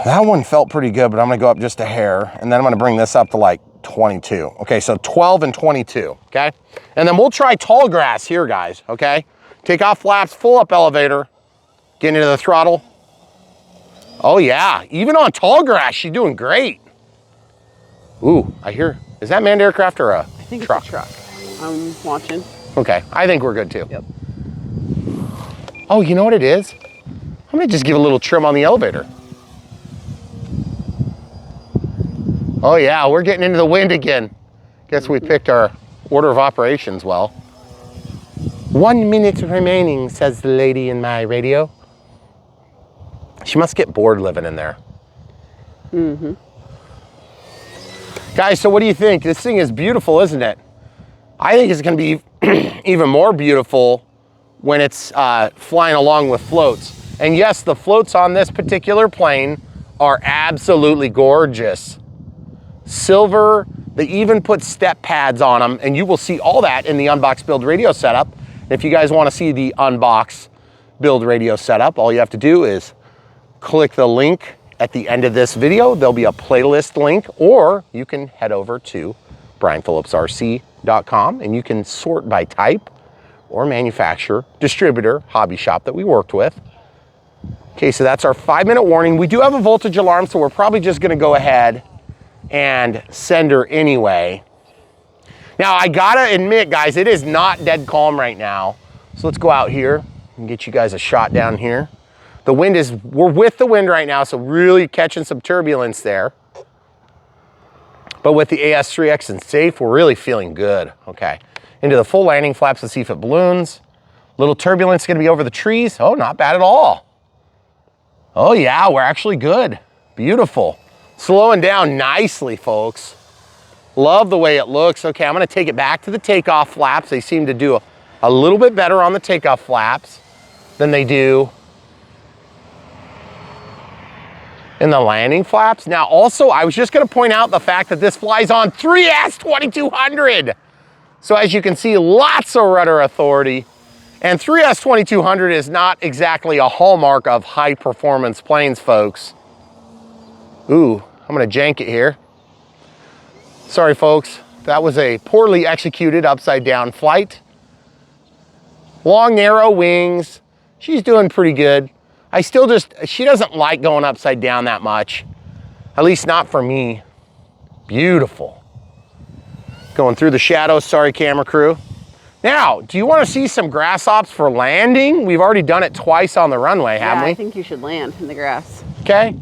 That one felt pretty good, but I'm gonna go up just a hair, and then I'm gonna bring this up to like 22. Okay, so 12 and 22, okay? And then we'll try tall grass here, guys, okay? Take off flaps, full up elevator, get into the throttle. Oh yeah, even on tall grass, she's doing great. Ooh, I hear, is that manned aircraft or a truck? I think it's a truck. I'm watching. Okay, I think we're good too. Yep. Oh, you know what it is? I'm gonna just give a little trim on the elevator. Oh yeah, we're getting into the wind again. Guess we picked our order of operations well. 1 minute remaining, says the lady in my radio. She must get bored living in there. Guys, so what do you think? This thing is beautiful, isn't it? I think it's gonna be even more beautiful when it's flying along with floats. And yes, the floats on this particular plane are absolutely gorgeous. Silver, they even put step pads on them, and you will see all that in the Unbox Build Radio setup. And if you guys want to see the Unbox Build Radio setup, all you have to do is click the link at the end of this video. There'll be a playlist link, or you can head over to brianphillipsrc.com and you can sort by type or manufacturer, distributor, hobby shop that we worked with. Okay, so that's our 5-minute warning. We do have a voltage alarm, so we're probably just gonna go ahead and send her anyway. Now I gotta admit, guys, it is not dead calm right now. So let's go out here and get you guys a shot down here. The wind is, we're with the wind right now, so really catching some turbulence there. But with the AS3X and safe, we're really feeling good. Okay, into the full landing flaps to see if it balloons. Little turbulence gonna be over the trees. Oh, not bad at all. Oh yeah, we're actually good. Beautiful. Slowing down nicely, folks. Love the way it looks. Okay, I'm gonna take it back to the takeoff flaps. They seem to do a little bit better on the takeoff flaps than they do in the landing flaps. Now also, I was just gonna point out the fact that this flies on 3S2200. So as you can see, lots of rudder authority. And 3S2200 is not exactly a hallmark of high performance planes, folks. Ooh, I'm gonna jank it here. Sorry folks, that was a poorly executed upside down flight. Long, narrow wings. She's doing pretty good. She doesn't like going upside down that much. At least not for me. Beautiful. Going through the shadows, sorry camera crew. Now, do you want to see some grass ops for landing? We've already done it twice on the runway, haven't we? I think you should land in the grass. Okay.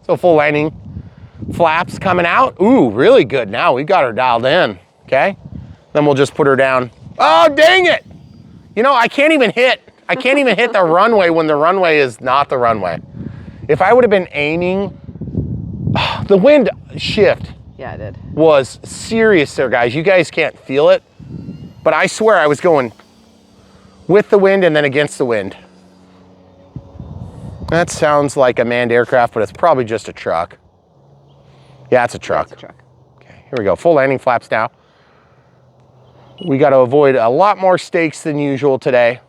So full landing flaps coming out. Ooh, really good now. We've got her dialed in, okay? Then we'll just put her down. Oh, dang it. You know, I can't even hit the runway when the runway is not the runway. If I would have been aiming, the wind shift Yeah, it did. was serious there, guys. You guys can't feel it, but I swear I was going with the wind and then against the wind. That sounds like a manned aircraft, but it's probably just a truck. Yeah, it's a truck. It's a truck. Okay, here we go. Full landing flaps now. We got to avoid a lot more stakes than usual today.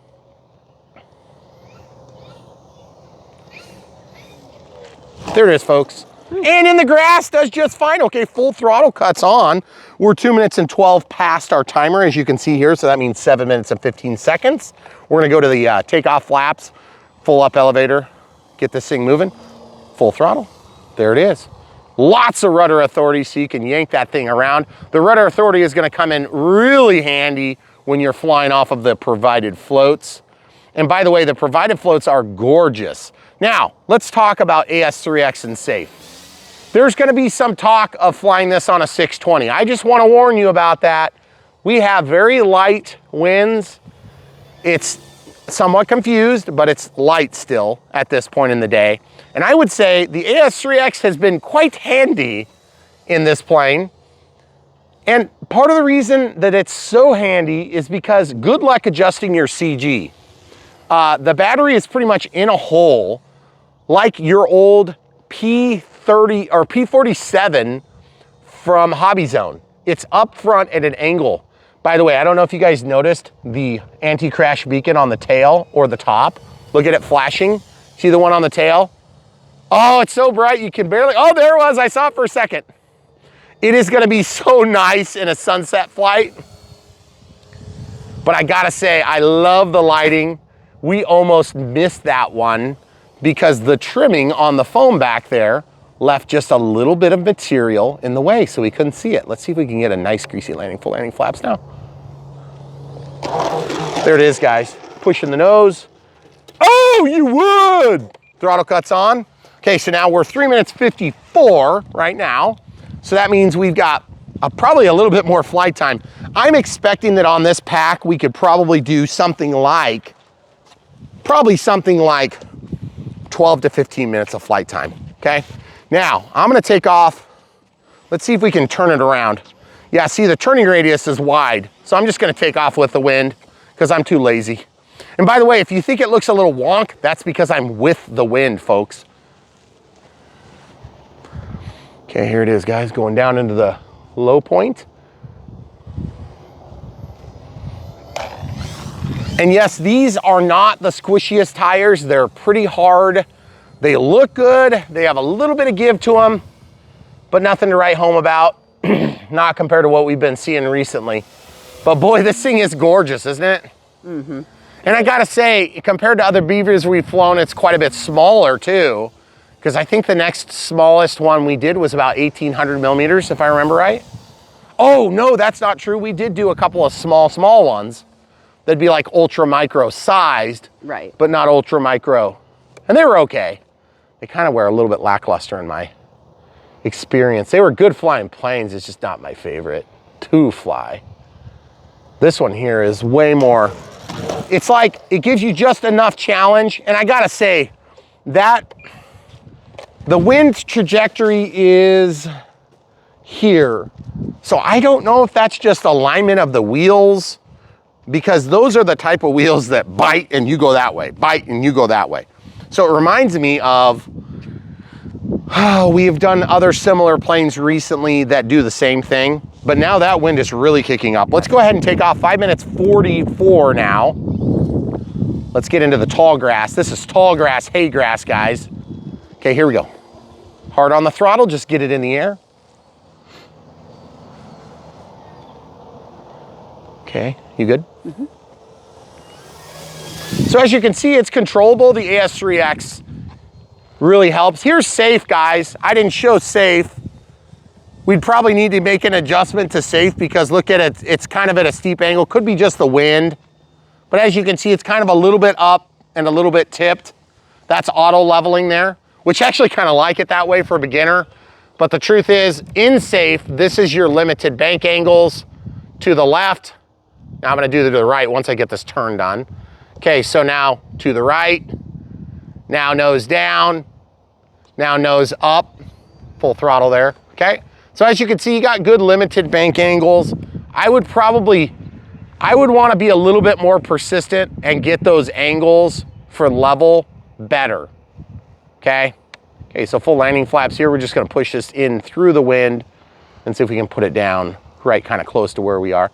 There it is, folks. And in the grass does just fine. Okay, full throttle cuts on. We're 2 minutes and 12 past our timer, as you can see here. So that means 7 minutes and 15 seconds. We're gonna go to the takeoff flaps, full up elevator, get this thing moving. Full throttle, there it is. Lots of rudder authority so you can yank that thing around. The rudder authority is gonna come in really handy when you're flying off of the provided floats. And by the way, the provided floats are gorgeous. Now, let's talk about AS3X and safe. There's gonna be some talk of flying this on a 620. I just wanna warn you about that. We have very light winds. It's somewhat confused, but it's light still at this point in the day. And I would say the AS3X has been quite handy in this plane. And part of the reason that it's so handy is because good luck adjusting your CG. The battery is pretty much in a hole like your old P30 or P47 from Hobby Zone. It's up front at an angle. By the way, I don't know if you guys noticed the anti-crash beacon on the tail or the top. Look at it flashing. See the one on the tail? Oh, it's so bright you can barely, oh, there it was, I saw it for a second. It is gonna be so nice in a sunset flight. But I gotta say, I love the lighting. We almost missed that one because the trimming on the foam back there left just a little bit of material in the way, so we couldn't see it. Let's see if we can get a nice greasy landing, full landing flaps now. There it is, guys. Pushing the nose. Oh, you would! Throttle cuts on. Okay, so now we're 3 minutes 54 right now. So that means we've got probably a little bit more flight time. I'm expecting that on this pack, we could probably do something like 12 to 15 minutes of flight time, okay? Now, I'm gonna take off. Let's see if we can turn it around. Yeah, see, the turning radius is wide, so I'm just gonna take off with the wind because I'm too lazy. And by the way, if you think it looks a little wonk, that's because I'm with the wind, folks. Okay, here it is, guys, going down into the low point. And yes, these are not the squishiest tires. They're pretty hard. They look good. They have a little bit of give to them, but nothing to write home about. Not compared to what we've been seeing recently. But boy, this thing is gorgeous, isn't it? Mm-hmm. And I gotta say, compared to other Beavers we've flown, it's quite a bit smaller too, because I think the next smallest one we did was about 1,800 millimeters, if I remember right. Oh, no, that's not true. We did do a couple of small ones. That'd be like ultra micro sized, Right. but not ultra micro And they were okay. They kind of were a little bit lackluster in my experience. They were good flying planes, it's just not my favorite to fly. This one here is way more, it's like, it gives you just enough challenge. And I gotta say that the wind trajectory is here. So I don't know if that's just alignment of the wheels, because those are the type of wheels that bite and you go that way, bite and you go that way. So it reminds me of, we have done other similar planes recently that do the same thing, but now that wind is really kicking up. Let's go ahead and take off. 5 minutes 44 now. Let's get into the tall grass. This is tall grass, hay grass, guys. Okay, here we go. Hard on the throttle, just get it in the air. Okay, you good? Mm-hmm. So as you can see, it's controllable. The AS3X really helps. Here's safe, guys. I didn't show safe. We'd probably need to make an adjustment to safe because look at it, it's kind of at a steep angle. Could be just the wind. But as you can see, it's kind of a little bit up and a little bit tipped. That's auto leveling there, which I actually kind of like it that way for a beginner. But the truth is, in safe, this is your limited bank angles to the left. Now I'm gonna do to the right once I get this turn done. Okay, so now to the right, now nose down, now nose up, full throttle there, okay? So as you can see, you got good limited bank angles. I would wanna be a little bit more persistent and get those angles for level better, okay? Okay, so full landing flaps here. We're just gonna push this in through the wind and see if we can put it down right kind of close to where we are.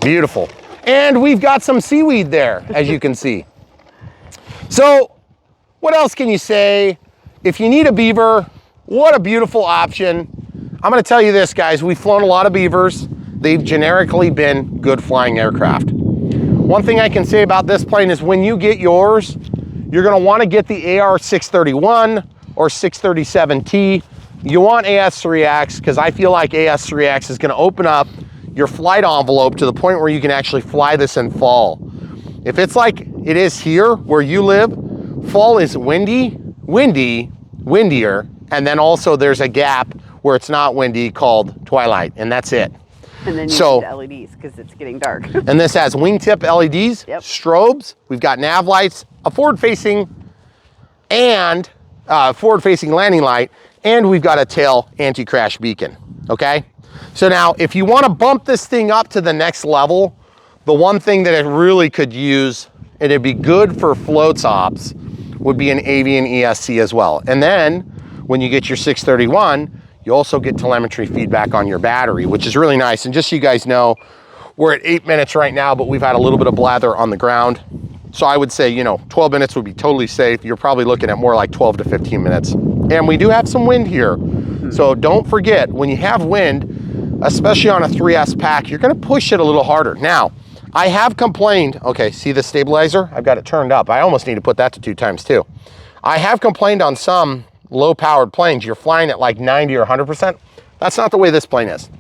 Beautiful. And we've got some seaweed there, as you can see. So what else can you say? If you need a Beaver, what a beautiful option. I'm gonna tell you this, guys, we've flown a lot of Beavers. They've generically been good flying aircraft. One thing I can say about this plane is when you get yours, you're gonna wanna get the AR631 or 637T. You want AS3X, because I feel like AS3X is gonna open up your flight envelope to the point where you can actually fly this in fall. If it's like it is here where you live, fall is windy, windier, and then also there's a gap where it's not windy called twilight, and that's it. And then you need the LEDs because it's getting dark. And this has wingtip LEDs, yep, strobes, we've got nav lights, a forward-facing landing light, and we've got a tail anti-crash beacon, okay? So now, if you want to bump this thing up to the next level, the one thing that it really could use, and it'd be good for floats ops, would be an avian ESC as well. And then, when you get your 631, you also get telemetry feedback on your battery, which is really nice. And just so you guys know, we're at 8 minutes right now, but we've had a little bit of blather on the ground. So I would say, you know, 12 minutes would be totally safe. You're probably looking at more like 12 to 15 minutes. And we do have some wind here. So don't forget, when you have wind, especially on a 3S pack, you're gonna push it a little harder. Now, I have complained, okay, see the stabilizer? I've got it turned up. I almost need to put that to 2 times too. I have complained on some low-powered planes, you're flying at like 90 or 100%. That's not the way this plane is.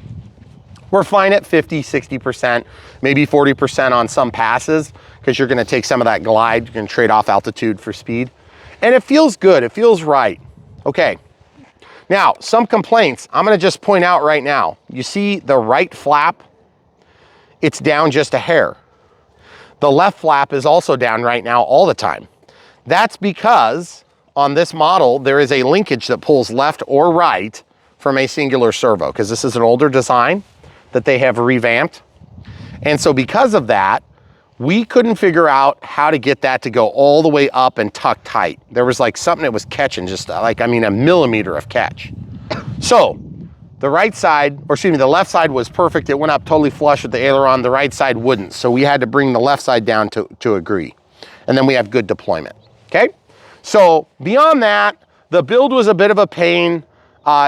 We're flying at 50, 60%, maybe 40% on some passes, because you're gonna take some of that glide, you're gonna trade off altitude for speed. And it feels good, it feels right. Okay, now some complaints, I'm gonna just point out right now. You see the right flap? It's down just a hair. The left flap is also down right now all the time. That's because on this model, there is a linkage that pulls left or right from a singular servo, because this is an older design that they have revamped. And so because of that, we couldn't figure out how to get that to go all the way up and tuck tight. There was like something that was catching, just like, I mean, a millimeter of catch. So the right side, or excuse me, the left side was perfect. It went up totally flush with the aileron. The right side wouldn't. So we had to bring the left side down to agree. And then we have good deployment, okay? So beyond that, the build was a bit of a pain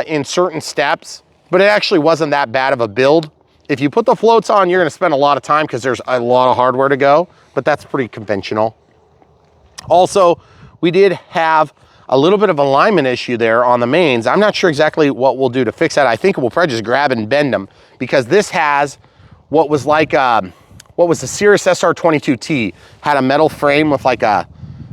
in certain steps, but it actually wasn't that bad of a build. If you put the floats on, you're gonna spend a lot of time because there's a lot of hardware to go, but that's pretty conventional. Also, we did have a little bit of alignment issue there on the mains. I'm not sure exactly what we'll do to fix that. I think we'll probably just grab and bend them, because this has what was like, what was the Cirrus SR22T, had a metal frame with like a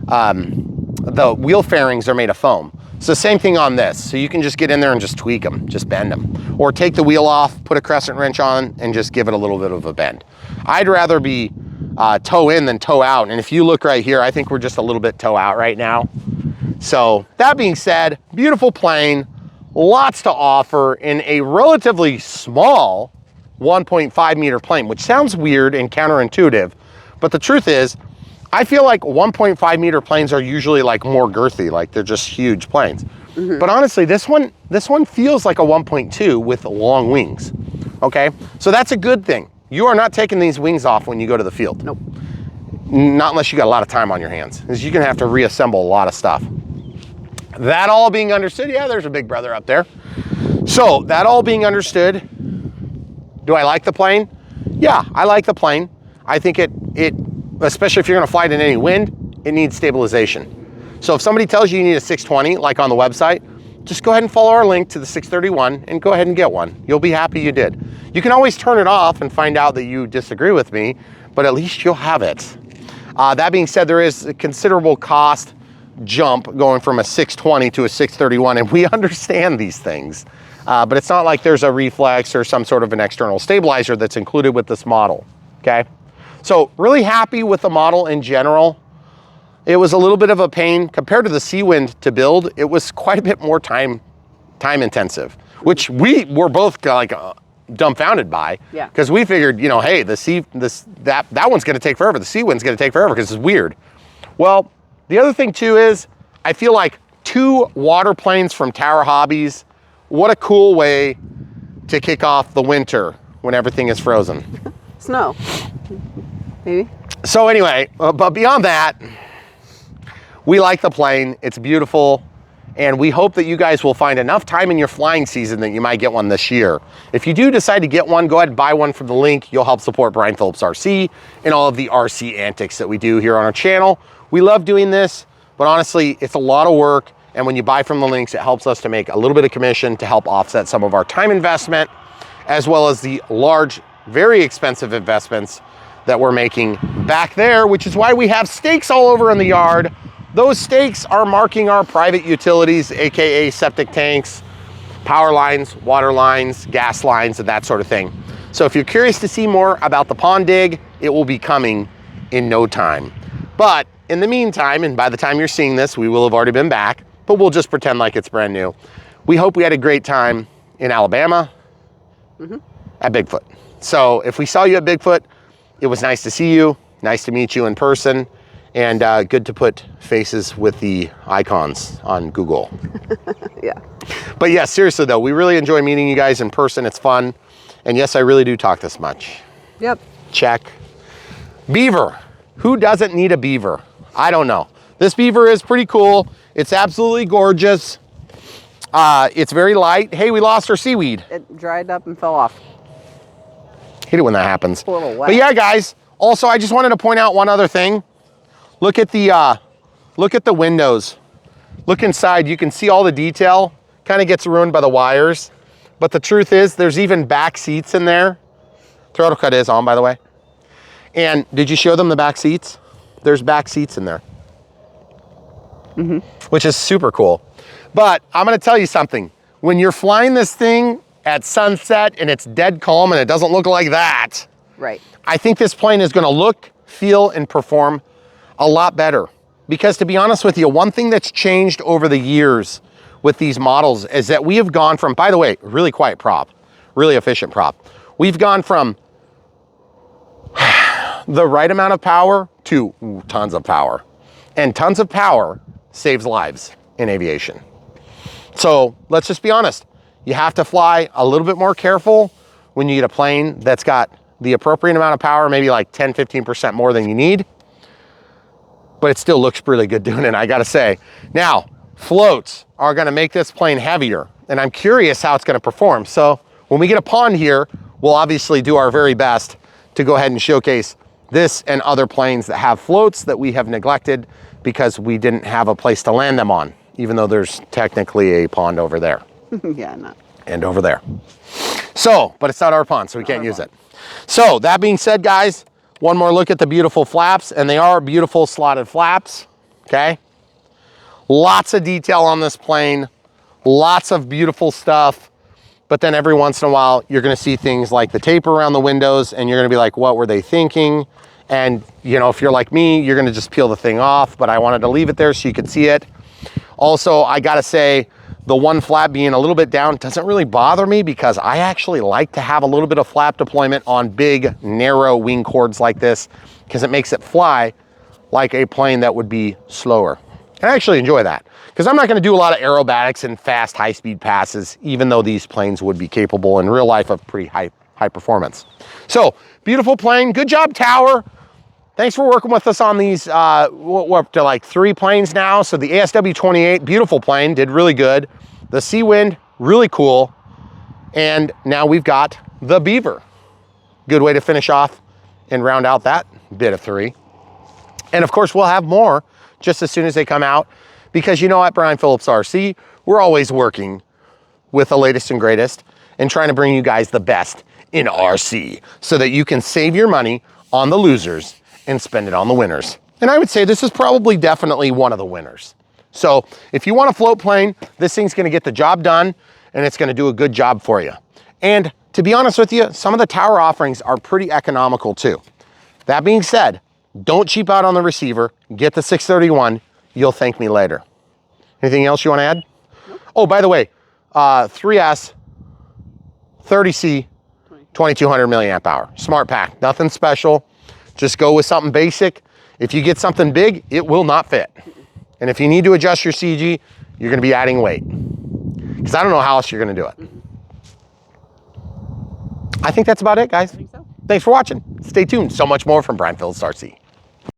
the wheel fairings are made of foam. So same thing on this. So you can just get in there and just tweak them, just bend them. Or take the wheel off, put a crescent wrench on, and just give it a little bit of a bend. I'd rather be toe in than toe out. And if you look right here, I think we're just a little bit toe out right now. So that being said, beautiful plane, lots to offer in a relatively small 1.5 meter plane, which sounds weird and counterintuitive. But the truth is, I feel like 1.5 meter planes are usually like more girthy, like they're just huge planes. But honestly, this one feels like a 1.2 with long wings, okay? So that's a good thing. You are not taking these wings off when you go to the field. Nope. Not unless you got a lot of time on your hands, because you're gonna have to reassemble a lot of stuff. That all being understood, yeah, there's a big brother up there. So that all being understood, do I like the plane? Yeah, I like the plane. I think it especially if you're gonna fly it in any wind, it needs stabilization. So if somebody tells you you need a 620, like on the website, just go ahead and follow our link to the 631 and go ahead and get one. You'll be happy you did. You can always turn it off and find out that you disagree with me, but at least you'll have it. That being said, there is a considerable cost jump going from a 620 to a 631, and we understand these things. But it's not like there's a reflex or some sort of an external stabilizer that's included with this model, okay? So really happy with the model in general. It was a little bit of a pain compared to the Seawind to build. It was quite a bit more time intensive, which we were both like dumbfounded by. Yeah. Because we figured, you know, hey, that one's going to take forever. The Seawind's going to take forever because it's weird. Well, the other thing too is I feel like 2 water planes from Tower Hobbies. What a cool way to kick off the winter when everything is frozen. Snow, maybe. So anyway, but beyond that, we like the plane. It's beautiful. And we hope that you guys will find enough time in your flying season that you might get one this year. If you do decide to get one, go ahead and buy one from the link. You'll help support Brian Phillips RC and all of the RC antics that we do here on our channel. We love doing this, but honestly, it's a lot of work. And when you buy from the links, it helps us to make a little bit of commission to help offset some of our time investment, as well as the large, very expensive investments that we're making back there, which is why we have stakes all over in the yard. Those stakes are marking our private utilities, AKA septic tanks, power lines, water lines, gas lines, and that sort of thing. So if you're curious to see more about the pond dig, it will be coming in no time. But in the meantime, and by the time you're seeing this, we will have already been back, but we'll just pretend like it's brand new. We hope we had a great time in Alabama at Bigfoot. So if we saw you at Bigfoot, it was nice to see you, nice to meet you in person, and good to put faces with the icons on Google. Yeah. But yeah, seriously though, we really enjoy meeting you guys in person. It's fun. And yes, I really do talk this much. Yep. Check. Beaver. Who doesn't need a Beaver? I don't know. This Beaver is pretty cool. It's absolutely gorgeous. It's very light. Hey, we lost our seaweed. It dried up and fell off. Hate it when that happens. It's a little wet. But yeah, guys, also I just wanted to point out one other thing. Look at the windows. Look inside, you can see all the detail. Kind of gets ruined by the wires. But the truth is, there's even back seats in there. Throttle cut is on, by the way. And did you show them the back seats? There's back seats in there. Which is super cool. But I'm gonna tell you something. When you're flying this thing at sunset and it's dead calm and it doesn't look like that, Right. I think this plane is gonna look, feel, and perform a lot better. Because to be honest with you, one thing that's changed over the years with these models is that we have gone from, by the way, really quiet prop, really efficient prop. We've gone from the right amount of power to tons of power. And tons of power saves lives in aviation. So let's just be honest. You have to fly a little bit more careful when you get a plane that's got the appropriate amount of power, maybe like 10, 15% more than you need. But it still looks really good doing it, I gotta say. Now, floats are gonna make this plane heavier, and I'm curious how it's gonna perform. So when we get a pond here, we'll obviously do our very best to go ahead and showcase this and other planes that have floats that we have neglected because we didn't have a place to land them on, even though there's technically a pond over there. Yeah, no. And over there. So, but it's not our pond, so we can't use it. So that being said, guys, one more look at the beautiful flaps, and they are beautiful slotted flaps. okay? Lots of detail on this plane, lots of beautiful stuff, but then every once in a while, you're gonna see things like the tape around the windows and you're gonna be like, what were they thinking? And you know, if you're like me, you're gonna just peel the thing off, but I wanted to leave it there so you could see it. Also, I gotta say, the one flap being a little bit down doesn't really bother me because I actually like to have a little bit of flap deployment on big, narrow wing chords like this because it makes it fly like a plane that would be slower. And I actually enjoy that because I'm not gonna do a lot of aerobatics and fast, high-speed passes, even though these planes would be capable in real life of pretty high performance. So, beautiful plane, good job, Tower. Thanks for working with us on these, we're up to like 3 planes now. So the ASW-28, beautiful plane, did really good. The Sea Wind, really cool. And now we've got the Beaver. Good way to finish off and round out that bit of 3. And of course, we'll have more just as soon as they come out because you know at Brian Phillips RC, we're always working with the latest and greatest and trying to bring you guys the best in RC so that you can save your money on the losers and spend it on the winners. And I would say this is probably definitely one of the winners. So if you want a float plane, this thing's gonna get the job done and it's gonna do a good job for you. And to be honest with you, some of the Tower offerings are pretty economical too. That being said, don't cheap out on the receiver, get the 631, you'll thank me later. Anything else you wanna add? Nope. Oh, by the way, 3S, 30C, 2200 milliamp hour, smart pack, nothing special. Just go with something basic. If you get something big, it will not fit. And if you need to adjust your CG, you're gonna be adding weight. Because I don't know how else you're gonna do it. I think that's about it, guys. I think so. Thanks for watching. Stay tuned. So much more from Brian Phillips RC.